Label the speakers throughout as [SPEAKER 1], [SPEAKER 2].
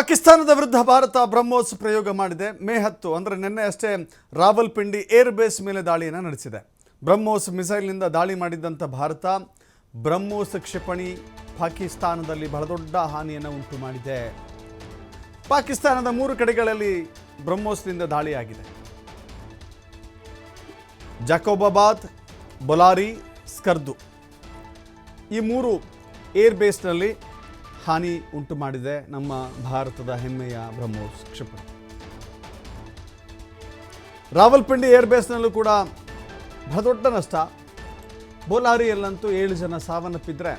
[SPEAKER 1] ಪಾಕಿಸ್ತಾನದ ವಿರುದ್ಧ ಭಾರತ ಬ್ರಹ್ಮೋಸ್ ಪ್ರಯೋಗ ಮಾಡಿದೆ. ಮೇ 10 ಅಂದರೆ ನಿನ್ನೆ ಅಷ್ಟೇ ರಾವಲ್ಪಿಂಡಿ ಏರ್ ಬೇಸ್ ಮೇಲೆ ದಾಳಿಯನ್ನು ನಡೆಸಿದೆ. ಬ್ರಹ್ಮೋಸ್ ಮಿಸೈಲ್ನಿಂದ ದಾಳಿ ಮಾಡಿದಂಥ ಭಾರತ ಬ್ರಹ್ಮೋಸ್ ಕ್ಷಿಪಣಿ ಪಾಕಿಸ್ತಾನದಲ್ಲಿ ಬಹಳ ದೊಡ್ಡ ಹಾನಿಯನ್ನು ಉಂಟು ಮಾಡಿದೆ. ಪಾಕಿಸ್ತಾನದ 3 ಕಡೆಗಳಲ್ಲಿ ಬ್ರಹ್ಮೋಸ್ನಿಂದ ದಾಳಿಯಾಗಿದೆ. ಜಾಕೋಬಾಬಾದ್, ಬೊಲಾರಿ, ಸ್ಕರ್ದು ಈ 3 ಏರ್ ಬೇಸ್ನಲ್ಲಿ ಹಾನಿ ಉಂಟು ಮಾಡಿದೆ ನಮ್ಮ ಭಾರತದ ಹೆಮ್ಮೆಯ ಬ್ರಹ್ಮೋಸ್ ಕ್ಷಿಪಣಿ. ರಾವಲ್ಪಿಂಡಿ ಏರ್ ಬೇಸ್ನಲ್ಲೂ ಕೂಡ ಬಹಳ ದೊಡ್ಡ ನಷ್ಟ. ಬೋಲಾರಿಯಲ್ಲಂತೂ 7 ಜನ ಸಾವನ್ನಪ್ಪಿದ್ರೆ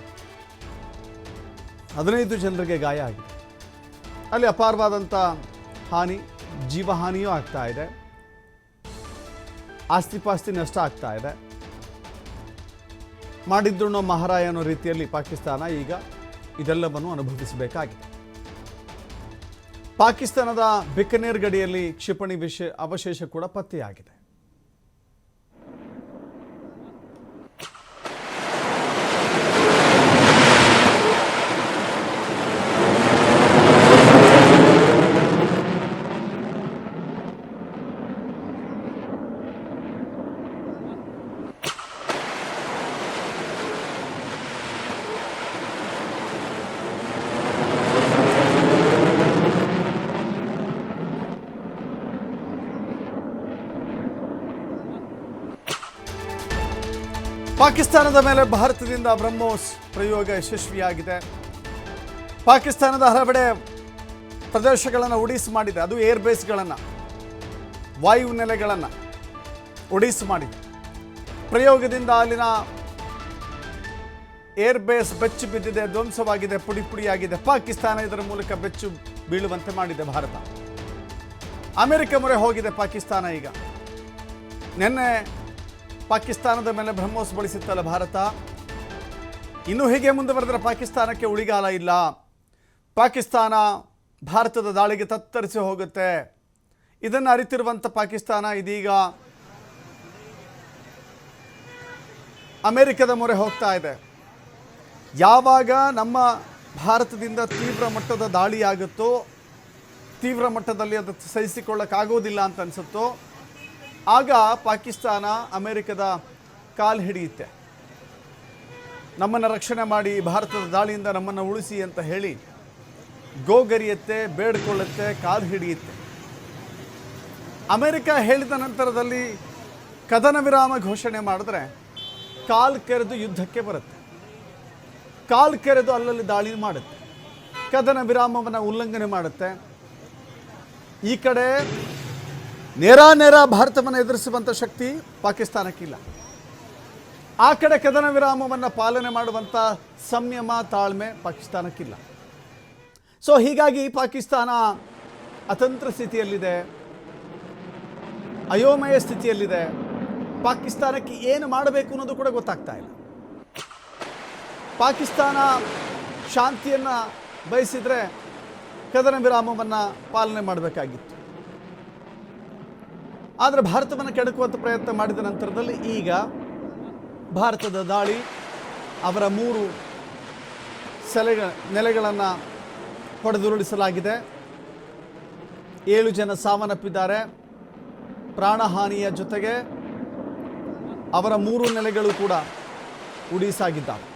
[SPEAKER 1] 15 ಜನರಿಗೆ ಗಾಯ ಆಗಿದೆ. ಅಲ್ಲಿ ಅಪಾರವಾದಂಥ ಹಾನಿ, ಜೀವಹಾನಿಯೂ ಆಗ್ತಾ ಇದೆ, ಆಸ್ತಿಪಾಸ್ತಿ ನಷ್ಟ ಆಗ್ತಾ ಇದೆ. ಮಾಡಿದ್ರೂ ಮಹಾರಾಯ ಅನ್ನೋ ರೀತಿಯಲ್ಲಿ ಪಾಕಿಸ್ತಾನ ಈಗ ಇದೆಲ್ಲವನ್ನು ಅನುಭವಿಸಬೇಕಾಗಿದೆ. ಪಾಕಿಸ್ತಾನದ ಬಿಕನೇರ್ ಗಡಿಯಲ್ಲಿ ಕ್ಷಿಪಣಿ ಅವಶೇಷ ಕೂಡ ಪತ್ತೆಯಾಗಿದೆ. ಪಾಕಿಸ್ತಾನದ ಮೇಲೆ ಭಾರತದಿಂದ ಬ್ರಹ್ಮೋಸ್ ಪ್ರಯೋಗ ಯಶಸ್ವಿಯಾಗಿದೆ. ಪಾಕಿಸ್ತಾನದ ಹಲವೆಡೆ ಪ್ರದೇಶಗಳನ್ನು ಒಡಿಸ್ ಮಾಡಿದೆ. ಅದು ಏರ್ ಬೇಸ್ಗಳನ್ನು, ವಾಯು ನೆಲೆಗಳನ್ನು ಒಡಿಸ್ ಮಾಡಿದೆ. ಪ್ರಯೋಗದಿಂದ ಅಲ್ಲಿನ ಏರ್ ಬೇಸ್ ಬೆಚ್ಚು ಬಿದ್ದಿದೆ, ಧ್ವಂಸವಾಗಿದೆ, ಪುಡಿ ಪುಡಿಯಾಗಿದೆ. ಪಾಕಿಸ್ತಾನ ಇದರ ಮೂಲಕ ಬೆಚ್ಚು ಬೀಳುವಂತೆ ಮಾಡಿದೆ ಭಾರತ. ಅಮೆರಿಕ ಮೊರೆ ಹೋಗಿದೆ ಪಾಕಿಸ್ತಾನ. ಈಗ ನಿನ್ನೆ ಪಾಕಿಸ್ತಾನದ ಮೇಲೆ ಬ್ರಹ್ಮೋಸ್ ಬಳಸಿತ್ತಲ್ಲ ಭಾರತ, ಇನ್ನೂ ಹೀಗೆ ಮುಂದುವರೆದರೆ ಪಾಕಿಸ್ತಾನಕ್ಕೆ ಉಳಿಗಾಲ ಇಲ್ಲ. ಪಾಕಿಸ್ತಾನ ಭಾರತದ ದಾಳಿಗೆ ತತ್ತರಿಸಿ ಹೋಗುತ್ತೆ. ಇದನ್ನು ಅರಿತಿರುವಂಥ ಪಾಕಿಸ್ತಾನ ಇದೀಗ ಅಮೆರಿಕದ ಮೊರೆ ಹೋಗ್ತಾ ಇದೆ. ಯಾವಾಗ ನಮ್ಮ ಭಾರತದಿಂದ ತೀವ್ರ ಮಟ್ಟದ ದಾಳಿಯಾಗುತ್ತೋ, ತೀವ್ರ ಮಟ್ಟದಲ್ಲಿ ಅದು ಸಹಿಸಿಕೊಳ್ಳಕ್ಕಾಗೋದಿಲ್ಲ ಅಂತ ಅನಿಸುತ್ತೋ, ಆಗ ಪಾಕಿಸ್ತಾನ ಅಮೆರಿಕದ ಕಾಲು ಹಿಡಿಯುತ್ತೆ. ನಮ್ಮನ್ನು ರಕ್ಷಣೆ ಮಾಡಿ, ಭಾರತದ ದಾಳಿಯಿಂದ ನಮ್ಮನ್ನು ಉಳಿಸಿ ಅಂತ ಹೇಳಿ ಗೋಗರಿಯುತ್ತೆ, ಬೇಡಿಕೊಳ್ಳುತ್ತೆ, ಕಾಲು ಹಿಡಿಯುತ್ತೆ. ಅಮೆರಿಕ ಹೇಳಿದ ನಂತರದಲ್ಲಿ ಕದನ ವಿರಾಮ ಘೋಷಣೆ ಮಾಡಿದ್ರೆ ಕಾಲು ಕೆರೆದು ಯುದ್ಧಕ್ಕೆ ಬರುತ್ತೆ. ಕಾಲು ಕೆರೆದು ಅಲ್ಲಲ್ಲಿ ದಾಳಿ ಮಾಡುತ್ತೆ, ಕದನ ವಿರಾಮವನ್ನು ಉಲ್ಲಂಘನೆ ಮಾಡುತ್ತೆ. ಈ ಕಡೆ ನೇರ ಭಾರತವನ್ನು ಎದುರಿಸುವಂಥ ಶಕ್ತಿ ಪಾಕಿಸ್ತಾನಕ್ಕಿಲ್ಲ. ಆ ಕಡೆ ಕದನ ವಿರಾಮವನ್ನು ಪಾಲನೆ ಮಾಡುವಂಥ ಸಂಯಮ, ತಾಳ್ಮೆ ಪಾಕಿಸ್ತಾನಕ್ಕಿಲ್ಲ. ಸೊ ಹೀಗಾಗಿ ಪಾಕಿಸ್ತಾನ ಅತಂತ್ರ ಸ್ಥಿತಿಯಲ್ಲಿದೆ, ಅಯೋಮಯ ಸ್ಥಿತಿಯಲ್ಲಿದೆ. ಪಾಕಿಸ್ತಾನಕ್ಕೆ ಏನು ಮಾಡಬೇಕು ಅನ್ನೋದು ಕೂಡ ಗೊತ್ತಾಗ್ತಾ ಇಲ್ಲ. ಪಾಕಿಸ್ತಾನ ಶಾಂತಿಯನ್ನು ಬಯಸಿದರೆ ಕದನ ವಿರಾಮವನ್ನು ಪಾಲನೆ ಮಾಡಬೇಕಾಗಿತ್ತು. ಆದರೆ ಭಾರತವನ್ನು ಕೆಡಕುವಂಥ ಪ್ರಯತ್ನ ಮಾಡಿದ ನಂತರದಲ್ಲಿ ಈಗ ಭಾರತದ ದಾಳಿ, ಅವರ 3 ನೆಲೆಗಳನ್ನು ಹೊಡೆದುರುಳಿಸಲಾಗಿದೆ. 7 ಜನ ಸಾವನ್ನಪ್ಪಿದ್ದಾರೆ. ಪ್ರಾಣಹಾನಿಯ ಜೊತೆಗೆ ಅವರ 3 ನೆಲೆಗಳು ಕೂಡ ಉಡಿಸಾಗಿದ್ದಾವೆ.